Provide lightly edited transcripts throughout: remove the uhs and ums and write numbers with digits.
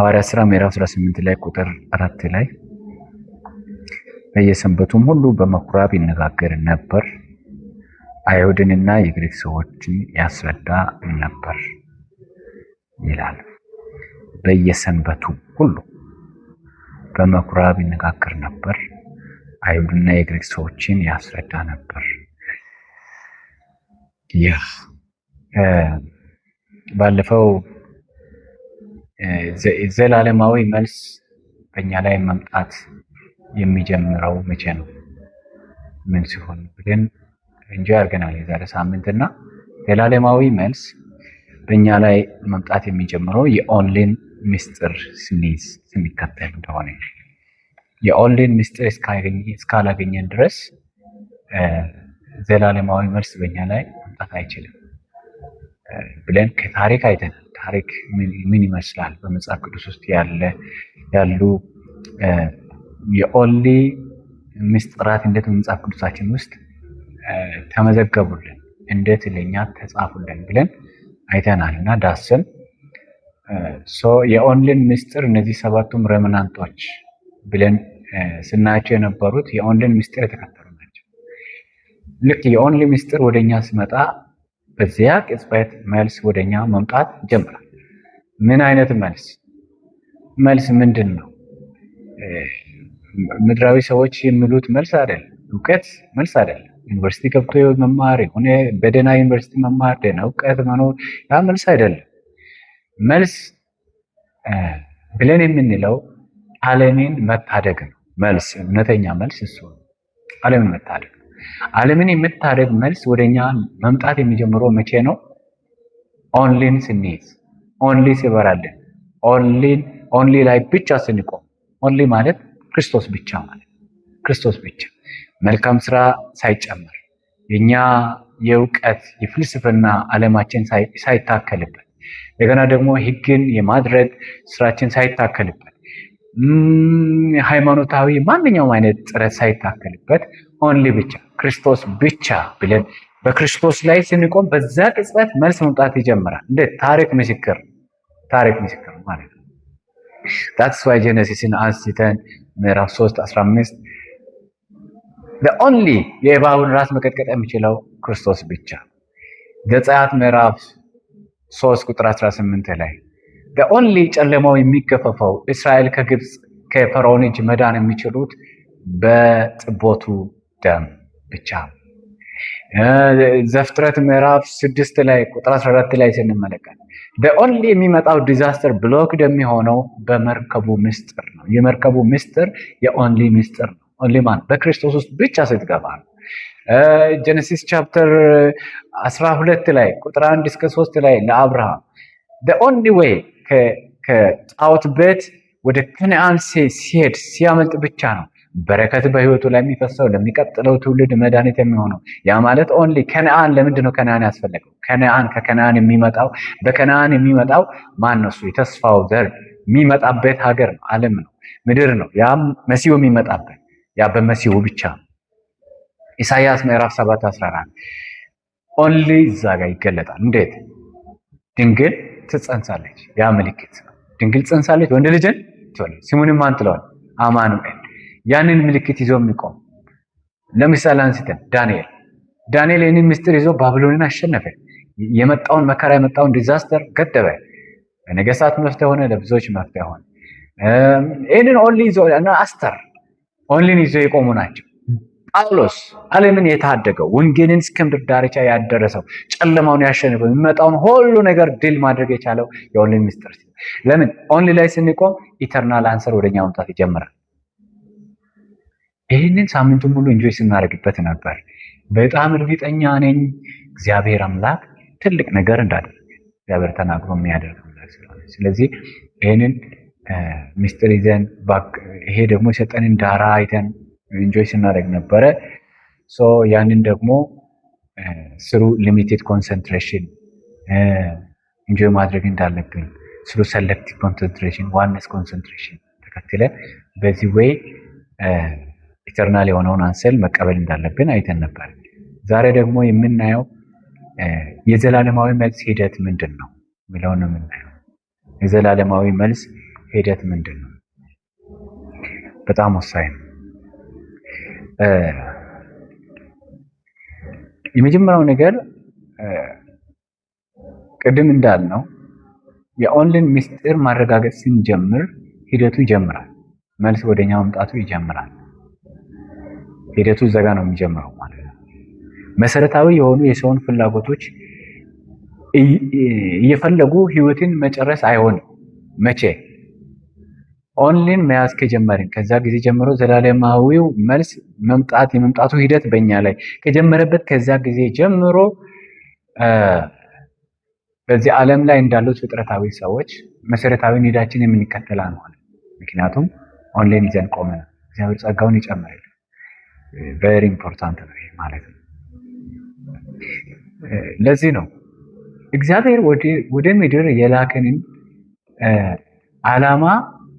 ሐዋርያት ሥራ ምዕራፍ 18 ላይ ቁጥር 4 ላይ በየሰንበቱም ሁሉ በምኩራብ ይነጋገር ነበር፣ አይሁድንና የግሪክ ሰዎችን ያስረዳ ነበር ይላል። በየሰንበቱ ሁሉ በምኩራብ ይነጋገር ነበር፣ አይሁድና የግሪክ ሰዎችን ያስረዳ ነበር። ይህ ባለፈው ዘላለማዊ መልስ በእኛ ላይ መምጣት የሚጀምረው መቼ ነው? ምን ሲሆን ብለን እንጂ አድርገናል የዛሬ ሳምንትና ዘላለማዊ መልስ በእኛ ላይ መምጣት የሚጀምረው የኦንላይን ምስጢር ስንከተል እንደሆነ የኦንላይን ምስጢር እስካላገኘን ድረስ ዘላለማዊ መልስ በእኛ ላይ መምጣት አይችልም ብለን ከታሪክ አይተናል። ታሪክ ምን ይመስላል? በመጽሐፍ ቅዱስ ውስጥ ያሉ የኦንሊ ምስጢራት እንዴት በመጽሐፍ ቅዱሳችን ውስጥ ተመዘገቡልን፣ እንዴት ለኛ ተጻፉልን ብለን አይተናል እና ዳስን የኦንላይን ምስጢር እነዚህ ሰባቱም ረመናንቶች ብለን ስናያቸው የነበሩት የኦንላይን ምስጢር የተከተሉ ናቸው። ልክ የኦንሊ ምስጢር ወደኛ ሲመጣ በዚያ ቅጽበት መልስ ወደኛ መምጣት ይጀምራል። ምን አይነት መልስ? መልስ ምንድን ነው? ምድራዊ ሰዎች የሚሉት መልስ አይደለም። እውቀት መልስ አይደለም። ዩኒቨርሲቲ ገብቶ መማር የሆነ በደህና ዩኒቨርሲቲ መማር ደህና እውቀት መኖር ያ መልስ አይደለም። መልስ ብለን የምንለው ዓለምን መታደግ ነው። መልስ እውነተኛ መልስ እሱ ነው። ዓለምን መታደግ ነው። ዓለምን የምታደግ መልስ ወደኛ መምጣት የሚጀምረው መቼ ነው? ኦንሊን ስንይዝ፣ ኦንሊ ሲበራልን፣ ኦንሊ ላይ ብቻ ስንቆም። ኦንሊ ማለት ክርስቶስ ብቻ ማለት ክርስቶስ ብቻ፣ መልካም ስራ ሳይጨመር፣ የኛ የእውቀት የፍልስፍና ዓለማችን ሳይታከልበት፣ እንደገና ደግሞ ሕግን የማድረግ ስራችን ሳይታከልበት፣ ሃይማኖታዊ ማንኛውም አይነት ጥረት ሳይታከልበት ኦንሊ ብቻ ክርስቶስ ብቻ ብለን በክርስቶስ ላይ ስንቆም በዛ ቅጽበት መልስ መምጣት ይጀምራል። እንደ ታሪክ ምስክር ማለት ነው። that's why ጄኔሲስን አንስተን ምዕራፍ 3:15 the only የእባቡን ራስ መቀጥቀጥ የሚችለው ክርስቶስ ብቻ። ዘጸአት ምዕራፍ 3 ቁጥር 18 ላይ the only ጨለማው የሚገፈፈው እስራኤል ከግብፅ ከፈርዖን እጅ መዳን የሚችሉት በጥቦቱ ደም ብቻ። ዘፍጥረት ምዕራፍ 6 ላይ ቁጥር 14 ላይ ስንመለከት በኦንሊ የሚመጣው ዲዛስተር ብሎክድ የሚሆነው በመርከቡ ምስጢር ነው። የመርከቡ ምስጢር የኦንሊ ምስጢር ነው። ኦንሊ ማን? በክርስቶስ ውስጥ ብቻ ስትገባ ነው። ጄኔሲስ ቻፕተር 12 ላይ ቁጥር 1 እስከ 3 ላይ ለአብርሃም the only way ከጣዖት ቤት ወደ ከነዓን ሲሄድ ሲያመልጥ ብቻ ነው በረከት በህይወቱ ላይ የሚፈሰው ለሚቀጥለው ትውልድ መድኃኒት የሚሆነው። ያ ማለት ኦንሊ ከነዓን። ለምንድን ነው ከነዓን ያስፈለገው? ከከነዓን የሚመጣው በከነዓን የሚመጣው ማን ነው? እሱ የተስፋው ዘር የሚመጣበት ሀገር ነው፣ ዓለም ነው፣ ምድር ነው። ያም መሲሁ የሚመጣበት ያ በመሲሁ ብቻ ነው። ኢሳይያስ ምዕራፍ 7:14 ኦንሊ እዛ ጋር ይገለጣል። እንዴት? ድንግል ትጸንሳለች። ያ ምልክት ነው። ድንግል ትጸንሳለች፣ ወንድ ልጅን ትወልዳለች፣ ስሙንም ማን ትለዋለች? አማኑኤል። ያንን ምልክት ይዞ የሚቆም ለምሳሌ አንስተን ዳንኤል ይህንን ምስጢር ይዞ ባቢሎንን አሸነፈ። የመጣውን መከራ የመጣውን ዲዛስተር ገደበ። ለነገስታት መፍትሄ ሆነ፣ ለብዙዎች መፍትሄ ሆነ። ይህንን ኦንሊ ይዞ አስተር ኦንሊን ይዞ የቆሙ ናቸው። ጳውሎስ ዓለምን የታደገው ወንጌልን እስከ ምድር ዳርቻ ያደረሰው ጨለማውን ያሸነፈው የሚመጣውን ሁሉ ነገር ድል ማድረግ የቻለው የኦንሊን ምስጢር። ለምን? ኦንሊ ላይ ስንቆም ኢተርናል አንሰር ወደኛ መምጣት ይጀምራል። ይህንን ሳምንቱን ሙሉ ኢንጆይ ስናደርግበት ነበር። በጣም እርግጠኛ ነኝ እግዚአብሔር አምላክ ትልቅ ነገር እንዳደረገ እግዚአብሔር ተናግሮ የሚያደርግ ነገር ስለሆነ፣ ስለዚህ ይህንን ምስጢር ይዘን ይሄ ደግሞ የሰጠንን ዳራ አይተን ኢንጆይ ስናደርግ ነበረ። ያንን ደግሞ ስሩ ሊሚቴድ ኮንሰንትሬሽን ኢንጆይ ማድረግ እንዳለብን ስሩ ሰሌክቲቭ ኮንሰንትሬሽን፣ ዋነስ ኮንሰንትሬሽን ተከትለ በዚህ ወይ ኢተርናል የሆነውን አንሰል መቀበል እንዳለብን አይተን ነበር። ዛሬ ደግሞ የምናየው የዘላለማዊ መልስ ሂደት ምንድን ነው የሚለውን ነው የምናየው። የዘላለማዊ መልስ ሂደት ምንድን ነው? በጣም ወሳኝ ነው። የመጀመሪያው ነገር ቅድም እንዳልነው የኦንላይን ምስጢር ማረጋገጥ ስንጀምር ሂደቱ ይጀምራል። መልስ ወደኛ መምጣቱ ይጀምራል። ሂደቱ እዛ ጋ ነው የሚጀምረው ማለት ነው። መሰረታዊ የሆኑ የሰውን ፍላጎቶች እየፈለጉ ህይወትን መጨረስ አይሆንም። መቼ ኦንላይን መያዝ ከጀመርን ከዛ ጊዜ ጀምሮ ዘላለማዊው መልስ የመምጣቱ ሂደት በእኛ ላይ ከጀመረበት ከዛ ጊዜ ጀምሮ በዚህ ዓለም ላይ እንዳሉት ፍጥረታዊ ሰዎች መሰረታዊ ኒዳችን የምንከተላ ነው። ምክንያቱም ኦንላይን ይዘን ቆመናል። እግዚአብሔር ጸጋውን ይጨምራል። ቬሪ ኢምፖርታንት ነው ይሄ ማለት ነው። ለዚህ ነው እግዚአብሔር ወደ ምድር የላከንን ዓላማ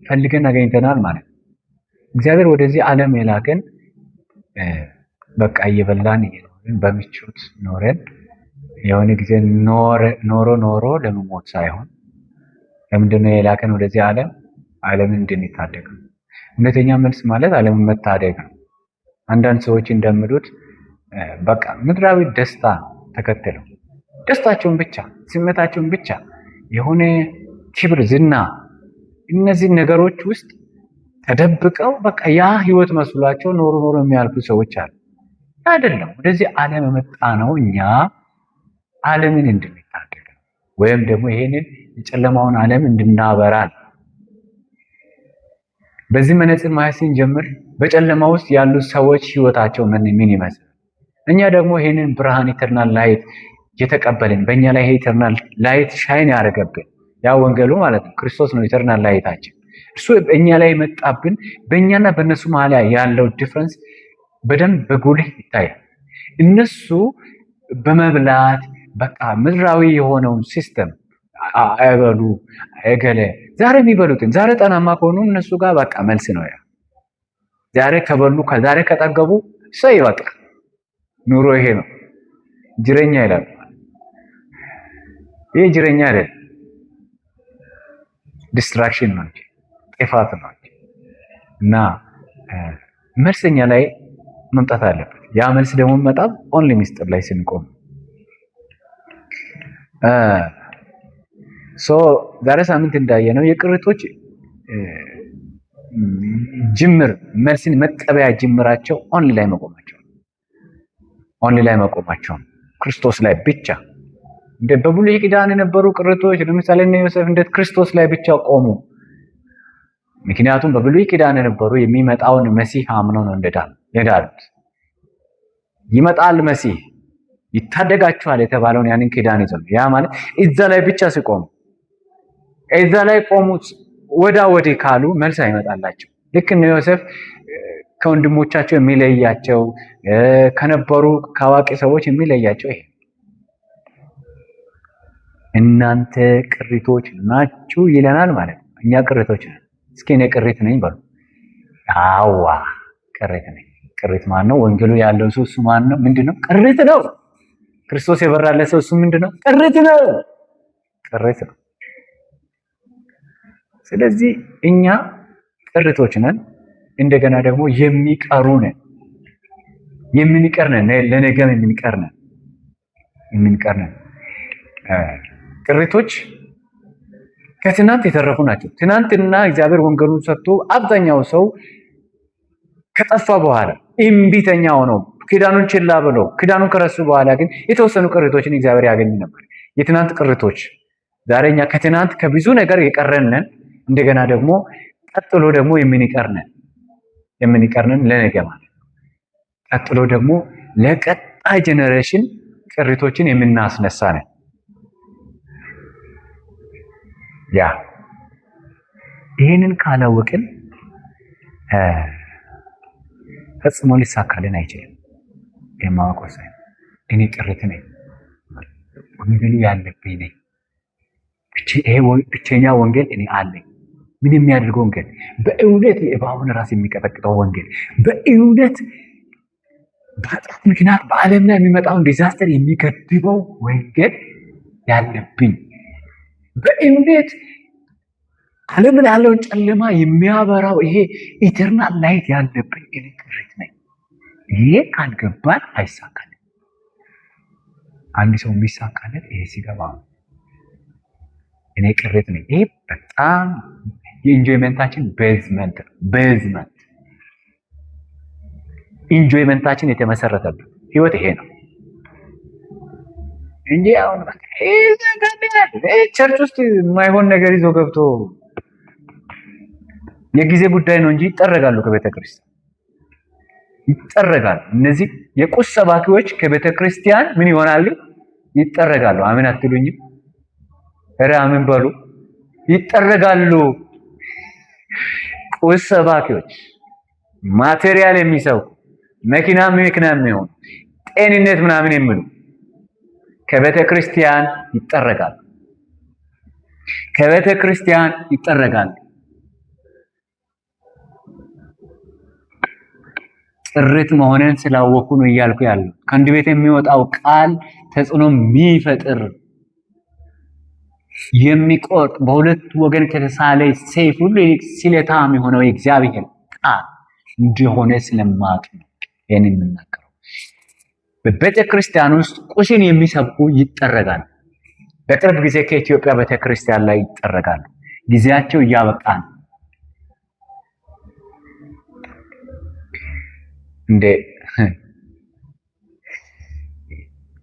ፈልገን አገኝተናል ማለት ነው። እግዚአብሔር ወደዚህ ዓለም የላከን በቃ እየበላን እየኖርን በምቾት ኖረን የሆነ ጊዜ ኖሮ ለመሞት ሳይሆን ለምንድነው የላከን ወደዚህ ዓለም? ዓለምን እንድንታደግ ነው። እውነተኛ መልስ ማለት ዓለምን መታደግ ነው። አንዳንድ ሰዎች እንደሚሉት በቃ ምድራዊ ደስታ ተከትለው ደስታቸውን ብቻ ስሜታቸውን ብቻ የሆነ ክብር፣ ዝና እነዚህ ነገሮች ውስጥ ተደብቀው በቃ ያ ህይወት መስሏቸው ኖሮ የሚያልፉ ሰዎች አሉ። አይደለም። ወደዚህ ዓለም የመጣ ነው እኛ ዓለምን እንድንታደግ ነው፣ ወይም ደግሞ ይሄንን የጨለማውን ዓለም እንድናበራል። በዚህ መነጽር ማየት ስንጀምር በጨለማ ውስጥ ያሉ ሰዎች ህይወታቸው ምን ይመስላል? እኛ ደግሞ ይሄንን ብርሃን ኢተርናል ላይት የተቀበልን በእኛ ላይ ኢተርናል ላይት ሻይን ያደረገብን ያ ወንጌሉ ማለት ነው። ክርስቶስ ነው ኢተርናል ላይታችን። እሱ በእኛ ላይ መጣብን። በእኛና በእነሱ መሀል ያለው ዲፍረንስ በደንብ በጉልህ ይታያል። እነሱ በመብላት በቃ ምድራዊ የሆነውን ሲስተም አይበሉ እገለ ዛሬ የሚበሉትን ዛሬ ጠናማ ከሆኑ እነሱ ጋር በቃ መልስ ነው ያ። ዛሬ ከበሉ ዛሬ ከጠገቡ ሰው ይበቃ ኑሮ ይሄ ነው። ጅረኛ ይላል። ይሄ ጅረኛ አይደል፣ ዲስትራክሽን ነው እንጂ ጥፋት ነው እንጂ። እና መልሰኛ ላይ መምጣት አለበት። ያ መልስ ደግሞ መጣብ ኦንሊ ሚስጥር ላይ ስንቆም ዛሬ ሳምንት እንዳየነው የቅሪቶች ጅምር መልስን መቀበያ ጅምራቸው ኦንሊ ላይ መቆማቸው ክርስቶስ ላይ ብቻ። እንደ በብሉይ ኪዳን የነበሩ ቅሪቶች ለምሳሌ እነ ዮሴፍ እንደ ክርስቶስ ላይ ብቻ ቆሙ። ምክንያቱም በብሉይ ኪዳን የነበሩ የሚመጣውን መሲህ አምነው ነው የዳኑት። ይመጣል መሲህ ይታደጋቸዋል የተባለውን ያንን ኪዳን ይዘው ያ ማለት እዛ ላይ ብቻ ሲቆሙ እዛ ላይ ቆሙት ወዳ ወዲህ ካሉ መልስ አይመጣላቸው። ልክ እነ ዮሴፍ ከወንድሞቻቸው የሚለያቸው ከነበሩ ከአዋቂ ሰዎች የሚለያቸው ይሄ እናንተ ቅሪቶች ናችሁ ይለናል ማለት ነው። እኛ ቅሪቶች ነን። እስኪ እኔ ቅሪት ነኝ በሉ። አዋ ቅሪት ነኝ። ቅሪት ማን ነው? ወንጌሉ ያለው ሰው እሱ ማን ነው? ምንድነው? ቅሪት ነው። ክርስቶስ የበራለት ሰው እሱ ምንድነው? ቅሪት ነው። ቅሪት ነው። ስለዚህ እኛ ቅሪቶች ነን። እንደገና ደግሞ የሚቀሩ ነን። የምንቀር ነን። ለነገም የምንቀር ነን። ቅሪቶች ከትናንት የተረፉ ናቸው። ትናንትና እግዚአብሔር ወንጌሉን ሰጥቶ አብዛኛው ሰው ከጠፋ በኋላ እምቢተኛ ሆነው ኪዳኑን ችላ ብለው ኪዳኑን ከረሱ በኋላ ግን የተወሰኑ ቅሪቶችን እግዚአብሔር ያገኝ ነበር። የትናንት ቅሪቶች ዛሬ እኛ ከትናንት ከብዙ ነገር የቀረንን እንደገና ደግሞ ቀጥሎ ደግሞ የምንቀርነን ለነገ ማለት ነው። ቀጥሎ ደግሞ ለቀጣይ ጄኔሬሽን ቅሪቶችን የምናስነሳ ነን። ያ ይህንን ካላወቅን ፈጽሞ ሊሳካልን አይችልም። የማወቅ ወሳኝ። እኔ ቅሪት ነኝ፣ ወንጌሉ ያለብኝ ነኝ። ብቸኛ ወንጌል እኔ አለኝ። ምን የሚያደርገው ወንጌል? በእውነት የእባቡን ራስ የሚቀጠቅጠው ወንጌል፣ በእውነት በኃጢአት ምክንያት በዓለም ላይ የሚመጣውን ዲዛስተር የሚገድበው ወንጌል ያለብኝ፣ በእውነት ዓለምን ያለውን ጨለማ የሚያበራው ይሄ ኢተርናል ላይት ያለብኝ እኔ ቅሪት ነኝ። ይሄ ካልገባን አይሳካልም። አንድ ሰው የሚሳካለት ይሄ ሲገባ እኔ ቅሪት ነኝ። ይሄ በጣም የኢንጆይመንታችን ቤዝመንት ኢንጆይመንታችን የተመሰረተበት ህይወት ይሄ ነው እንጂ አሁን ቸርች ውስጥ የማይሆን ነገር ይዞ ገብቶ የጊዜ ጉዳይ ነው እንጂ ይጠረጋሉ፣ ከቤተ ክርስቲያን ይጠረጋሉ። እነዚህ የቁስ ሰባኪዎች ከቤተ ክርስቲያን ምን ይሆናሉ? ይጠረጋሉ። አሜን አትሉኝም? ኧረ አሜን በሉ። ይጠረጋሉ። ቁስ ሰባኪዎች ማቴሪያል የሚሰብኩ መኪና የሚሆኑ ጤንነት ምናምን የሚሉ ከቤተ ክርስቲያን ይጠረጋሉ። ከቤተ ክርስቲያን ይጠረጋሉ። ጥሪት መሆንን ስላወኩ ነው እያልኩ ያለው። ከአንድ ቤት የሚወጣው ቃል ተጽዕኖ የሚፈጥር የሚቆርጥ በሁለት ወገን ከተሳለ ሰይፍ ሁሉ ስለታም የሆነው የእግዚአብሔር ቃል እንደሆነ ስለማቅ ነው ይህን የምናገረው። በቤተ ክርስቲያን ውስጥ ቁስን የሚሰብኩ ይጠረጋሉ። በቅርብ ጊዜ ከኢትዮጵያ ቤተ ክርስቲያን ላይ ይጠረጋሉ። ጊዜያቸው እያበቃ ነው። እንደ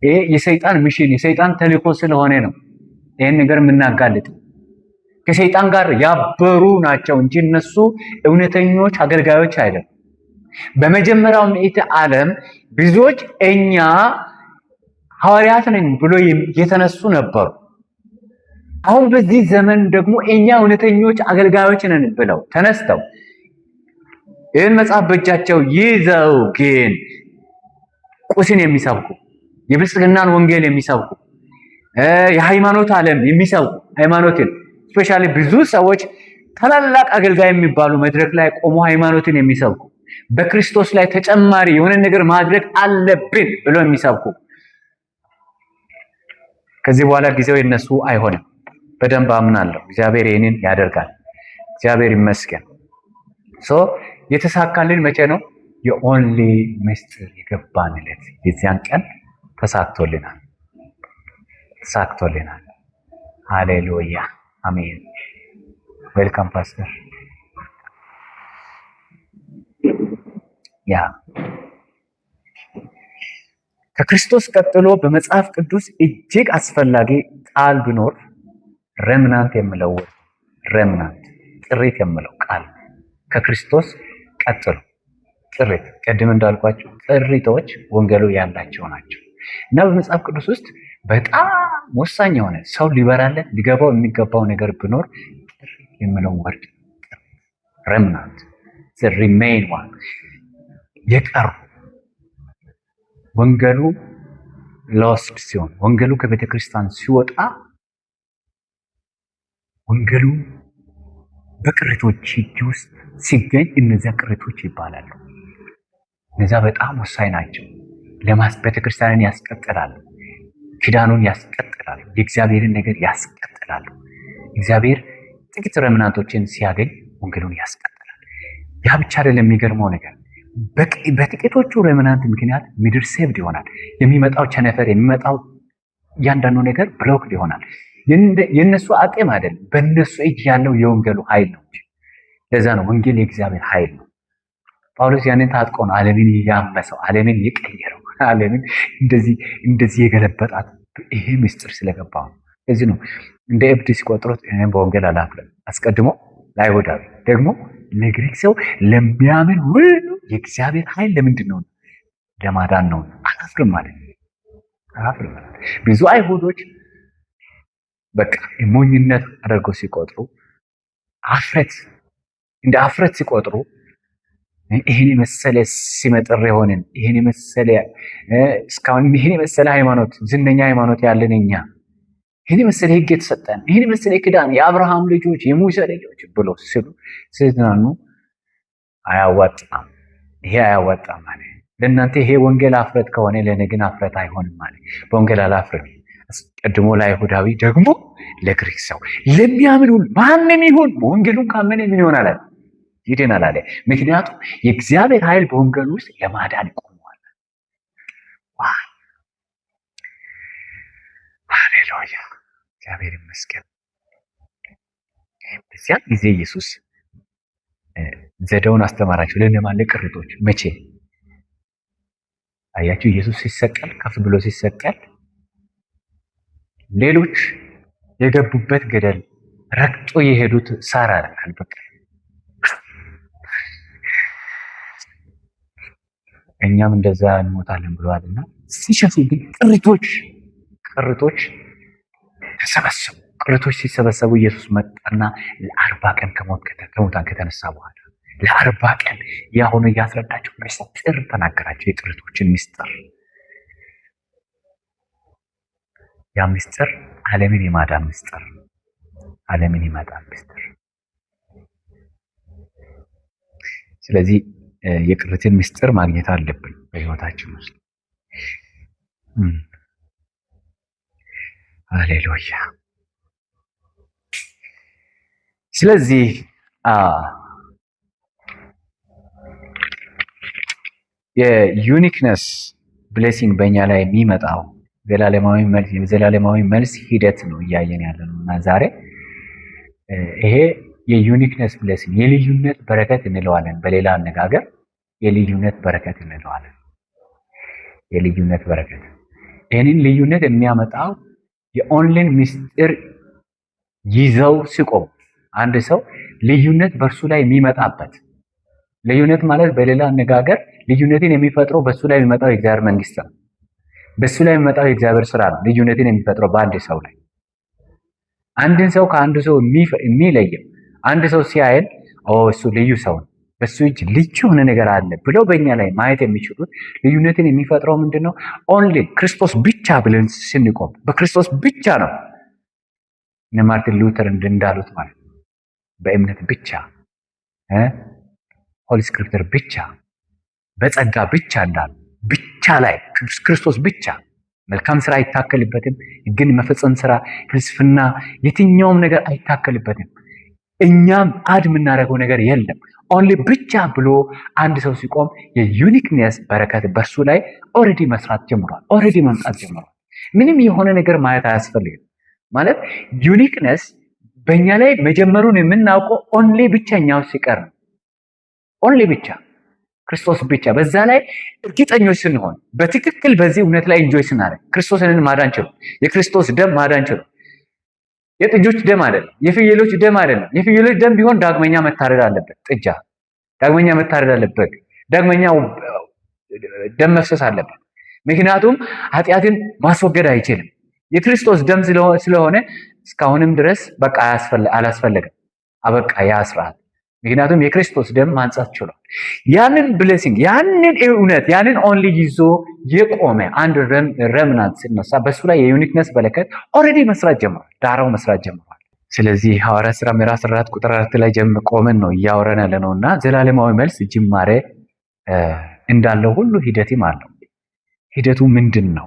ይሄ የሰይጣን ሚሽን የሰይጣን ተልእኮ ስለሆነ ነው ይሄን ነገር የምናጋልጥ። ከሰይጣን ጋር ያበሩ ናቸው እንጂ እነሱ እውነተኞች አገልጋዮች አይደሉም። በመጀመሪያው ምዕተ ዓለም ብዙዎች እኛ ሐዋርያት ነን ብሎ የተነሱ ነበሩ። አሁን በዚህ ዘመን ደግሞ እኛ እውነተኞች አገልጋዮች ነን ብለው ተነስተው ይህን መጽሐፍ በእጃቸው ይዘው ግን ቁስን የሚሰብኩ የብልጽግናን ወንጌል የሚሰብኩ የሃይማኖት ዓለም የሚሰብኩ ሃይማኖትን ስፔሻሊ ብዙ ሰዎች ታላላቅ አገልጋይ የሚባሉ መድረክ ላይ ቆሞ ሃይማኖትን የሚሰብኩ በክርስቶስ ላይ ተጨማሪ የሆነ ነገር ማድረግ አለብን ብለው የሚሰብኩ ከዚህ በኋላ ጊዜው የነሱ አይሆንም። በደንብ አምናለሁ። እግዚአብሔር ይህንን ያደርጋል። እግዚአብሔር ይመስገን። የተሳካልን መቼ ነው? የኦንሊ ምስጢር የገባንለት የዚያን ቀን ተሳክቶልናል። ሃሌሉያ አሜን። ዌልካም ፓስተር። ከክርስቶስ ቀጥሎ በመጽሐፍ ቅዱስ እጅግ አስፈላጊ ቃል ቢኖር ረምናንት የምለው ረምናንት ጥሪት የምለው ቃል ከክርስቶስ ቀጥሎ ጥሪት። ቅድም እንዳልኳቸው ጥሪቶች ወንጌሉ ያላቸው ናቸው እና በመጽሐፍ ቅዱስ ውስጥ በጣም ወሳኝ የሆነ ሰው ሊበራለት ሊገባው የሚገባው ነገር ቢኖር ጥሪት የምለው ወርድ ረምናንት ሪሜይን ዋን የቀሩ ወንጌሉ ሎስት ሲሆን ወንጌሉ ከቤተ ክርስቲያን ሲወጣ ወንጌሉ በቅሪቶች እጅ ውስጥ ሲገኝ እነዚያ ቅሪቶች ይባላሉ። እነዚያ በጣም ወሳኝ ናቸው። ቤተ ክርስቲያንን ያስቀጥላሉ፣ ኪዳኑን ያስቀጥላሉ፣ የእግዚአብሔርን ነገር ያስቀጥላሉ። እግዚአብሔር ጥቂት ረምናንቶችን ሲያገኝ ወንጌሉን ያስቀጥላል። ያ ብቻ አይደለም። የሚገርመው ነገር በጥቂቶቹ ረምናንት ምክንያት ምድር ሴቭድ ይሆናል። የሚመጣው ቸነፈር የሚመጣው እያንዳንዱ ነገር ብሎክድ ይሆናል። የነሱ አቅም አይደለም፣ በእነሱ እጅ ያለው የወንጌሉ ኃይል ነው እንጂ። ለዛ ነው ወንጌል የእግዚአብሔር ኃይል ነው። ጳውሎስ ያንን ታጥቆ ነው ዓለምን ያመሰው፣ ዓለምን የቀየረው፣ ዓለምን እንደዚህ የገለበጣት ይሄ ምስጢር ስለገባው ነው። ለዚህ ነው እንደ እብድ ሲቆጥሩት እኔም በወንጌል አላፍርም። አስቀድሞ ለአይሁዳዊ ደግሞ ለግሪክ ሰው ለሚያምን ሁሉ የእግዚአብሔር ኃይል ለምንድን ነው? ለማዳን ነው። አላፍርም ማለት አላፍርም ማለት ብዙ አይሁዶች በቃ ሞኝነት አድርገው ሲቆጥሩ እንደ አፍረት ሲቆጥሩ ይሄን የመሰለ ሲመጥር የሆንን ይሄን የመሰለ እስካሁን ይሄን የመሰለ ሃይማኖት ዝነኛ ሃይማኖት ያለን እኛ ይሄን የመሰለ ሕግ የተሰጠን ይሄን የመሰለ ኪዳን የአብርሃም ልጆች የሙሴ ልጆች ብሎ ሲዝናኑ አያዋጣም። ይሄ አያዋጣም ማለት ለእናንተ ይሄ ወንጌል አፍረት ከሆነ ለእኔ ግን አፍረት አይሆንም ማለት በወንጌል አላፍርም። አስቀድሞ ለአይሁዳዊ ደግሞ ለግሪክ ሰው ለሚያምን ሁሉ ማንም ይሁን በወንጌሉን ካመነ ምን ይሆናል? ይድናል አለ። ምክንያቱም የእግዚአብሔር ኃይል በወንጌል ውስጥ ለማዳን ቆሟል። ሃሌሉያ! እግዚአብሔር ይመስገን። በዚያን ጊዜ ኢየሱስ ዘዴውን አስተማራቸው። ለእነማን? ለቅሪቶች። መቼ? አያችሁ፣ ኢየሱስ ሲሰቀል፣ ከፍ ብሎ ሲሰቀል ሌሎች የገቡበት ገደል ረግጦ የሄዱት ሳር አልበቀል። እኛም እንደዛ እንሞታለን ብለዋልና ሲሸፉ ግን ቅሪቶች ተሰበሰቡ። ቅሪቶች ሲሰበሰቡ ኢየሱስ መጣና ለ40 ቀን ከሙታን ከተነሳ በኋላ ለ40 ቀን ያሁኑ እያስረዳቸው ምስጢር ተናገራቸው። የቅሪቶችን ምስጢር። ያ ምስጢር ዓለምን የማዳን ምስጢር፣ ዓለምን የማዳን ምስጢር። ስለዚህ የቅሪትን ምስጢር ማግኘት አለብን በህይወታችን ውስጥ። ሃሌሉያ! ስለዚህ የዩኒክነስ ብሌሲንግ በእኛ ላይ የሚመጣው ዘላለማዊ መልስ ሂደት ነው እያየን ያለ ነው እና ዛሬ ይሄ የዩኒክነስ ብሌሲንግ የልዩነት በረከት እንለዋለን። በሌላ አነጋገር የልዩነት በረከት እንለዋለን። የልዩነት በረከት። ይህንን ልዩነት የሚያመጣው የኦንላይን ምስጢር ይዘው ሲቆም አንድ ሰው ልዩነት በእርሱ ላይ የሚመጣበት፣ ልዩነት ማለት በሌላ አነጋገር ልዩነትን የሚፈጥረው በእሱ ላይ የሚመጣው የእግዚአብሔር መንግስት ነው። በእሱ ላይ የሚመጣው የእግዚአብሔር ስራ ነው ልዩነትን የሚፈጥረው በአንድ ሰው ላይ። አንድን ሰው ከአንድ ሰው የሚለየው አንድ ሰው ሲያየን እሱ ልዩ ሰው ነው፣ በሱ እጅ ልዩ የሆነ ነገር አለ ብለው በእኛ ላይ ማየት የሚችሉት ልዩነትን የሚፈጥረው ምንድን ነው? ኦንሊ ክርስቶስ ብቻ ብለን ስንቆም በክርስቶስ ብቻ ነው። እነ ማርቲን ሉተር እንዳሉት ማለት ነው፣ በእምነት ብቻ፣ ሆሊ ስክሪፕቸር ብቻ፣ በጸጋ ብቻ እንዳሉ ብቻ ላይ ክርስቶስ ብቻ፣ መልካም ስራ አይታከልበትም፣ ግን መፈጸም ስራ፣ ፍልስፍና፣ የትኛውም ነገር አይታከልበትም። እኛም አድ የምናደርገው ነገር የለም። ኦንሊ ብቻ ብሎ አንድ ሰው ሲቆም የዩኒክነስ በረከት በእርሱ ላይ ኦልሬዲ መስራት ጀምሯል። ኦልሬዲ መምጣት ጀምሯል። ምንም የሆነ ነገር ማየት አያስፈልግም። ማለት ዩኒክነስ በእኛ ላይ መጀመሩን የምናውቀው ኦንሊ ብቻኛው ሲቀር ነው። ኦንሊ ብቻ ክርስቶስ ብቻ። በዛ ላይ እርግጠኞች ስንሆን በትክክል በዚህ እውነት ላይ ኢንጆይ ስናደርግ ክርስቶስን ማዳን ችሎ፣ የክርስቶስ ደም ማዳን ችሎ፣ የጥጆች ደም አይደለም፣ የፍየሎች ደም አይደለም። የፍየሎች ደም ቢሆን ዳግመኛ መታረድ አለበት። ጥጃ ዳግመኛ መታረድ አለበት። ዳግመኛ ደም መፍሰስ አለበት። ምክንያቱም ኃጢአትን ማስወገድ አይችልም። የክርስቶስ ደም ስለሆነ እስካሁንም ድረስ በቃ አላስፈለገም። አበቃ ያ ስርዓት። ምክንያቱም የክርስቶስ ደም ማንጻት ችሏል። ያንን ብሌሲንግ፣ ያንን እውነት፣ ያንን ኦንሊ ይዞ የቆመ አንድ ረምናንት ሲነሳ በሱ ላይ የዩኒክነስ በረከት ኦልሬዲ መስራት ጀምሯል። ዳራው መስራት ጀምሯል። ስለዚህ ሐዋርያት ሥራ ምዕራፍ 4 ቁጥር 4 ላይ ቆመን ነው እያወራን ያለ ነው እና ዘላለማዊ መልስ ጅማሬ እንዳለው ሁሉ ሂደትም አለው። ሂደቱ ምንድን ነው?